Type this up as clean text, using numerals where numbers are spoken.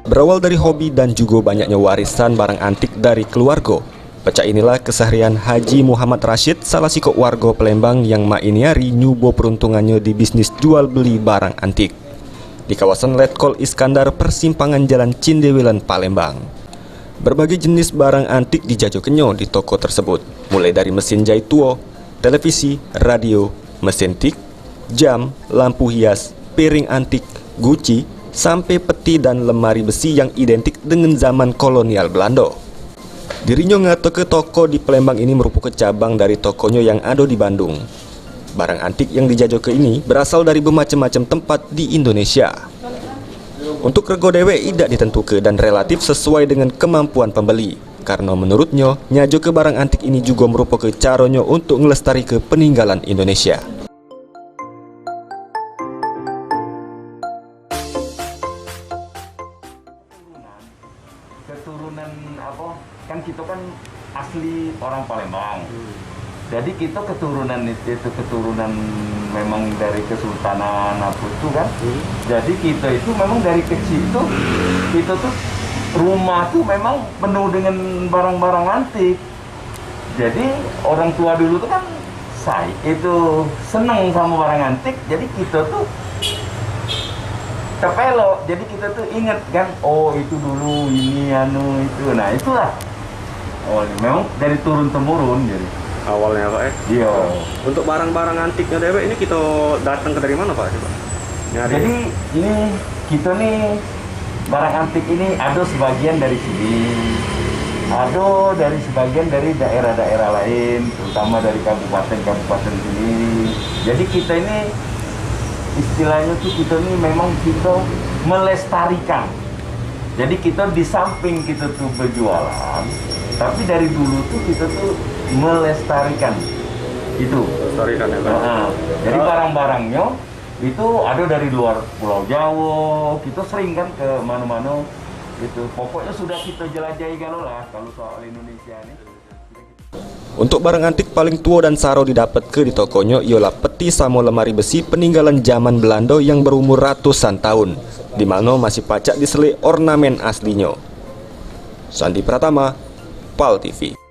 Berawal dari hobi dan juga banyaknya warisan barang antik dari keluarga, pecah inilah keseharian Haji Muhammad Rashid, salah sikok warga Palembang yang mainiari nyubo peruntungannya di bisnis jual beli barang antik di kawasan Letkol Iskandar, persimpangan Jalan Cindewilan, Palembang. Berbagai jenis barang antik dijajokennya di toko tersebut, mulai dari mesin jahit tua, televisi, radio, mesin tik, jam, lampu hias, piring antik, guci, sampai peti dan lemari besi yang identik dengan zaman kolonial Belanda. Dirinya ngato ke toko di Palembang ini merupakan cabang dari tokonya yang ada di Bandung. Barang antik yang dijajoke ini berasal dari bermacam-macam tempat di Indonesia. Untuk rego dewe tidak ditentukan dan relatif sesuai dengan kemampuan pembeli. Karena menurutnya, nyajo ke barang antik ini juga merupakan caranya untuk ngelestari ke peninggalan Indonesia. Keturunan apa, kan kita kan asli orang Palembang. Jadi kita keturunan itu keturunan memang dari Kesultanan apa itu kan. Jadi kita itu memang dari kecil itu kita tuh rumah tuh memang penuh dengan barang-barang antik. Jadi orang tua dulu tuh kan saya itu senang sama barang antik. Jadi kita tuh kepelo, jadi kita tuh inget kan, oh itu dulu ini anu itu, nah itulah. Oh memang dari turun temurun jadi. Awalnya Pak Iya. Untuk barang-barang antiknya dewe ini kita datang ke dari mana Pak? Jadi ini kita nih barang antik ini ada sebagian dari sini, ada dari sebagian dari daerah-daerah lain, terutama dari kabupaten-kabupaten sini. Jadi kita ini istilahnya tuh kita nih memang kita melestarikan. Jadi kita di samping kita tuh berjualan, tapi dari dulu tuh kita tuh melestarikan itu. Melestarikan ya Pak. Jadi barang-barangnya itu ada dari luar Pulau Jawa. Kita sering kan ke mana-mana itu. Pokoknya sudah kita jelajahi galau lah kalau soal Indonesia ini. Untuk barang antik paling tua dan saro didapat ke di tokonya ialah peti sama lemari besi peninggalan zaman Belanda yang berumur ratusan tahun, di mana masih pacak diselik ornamen aslinya. Sandi Pratama, PAL TV.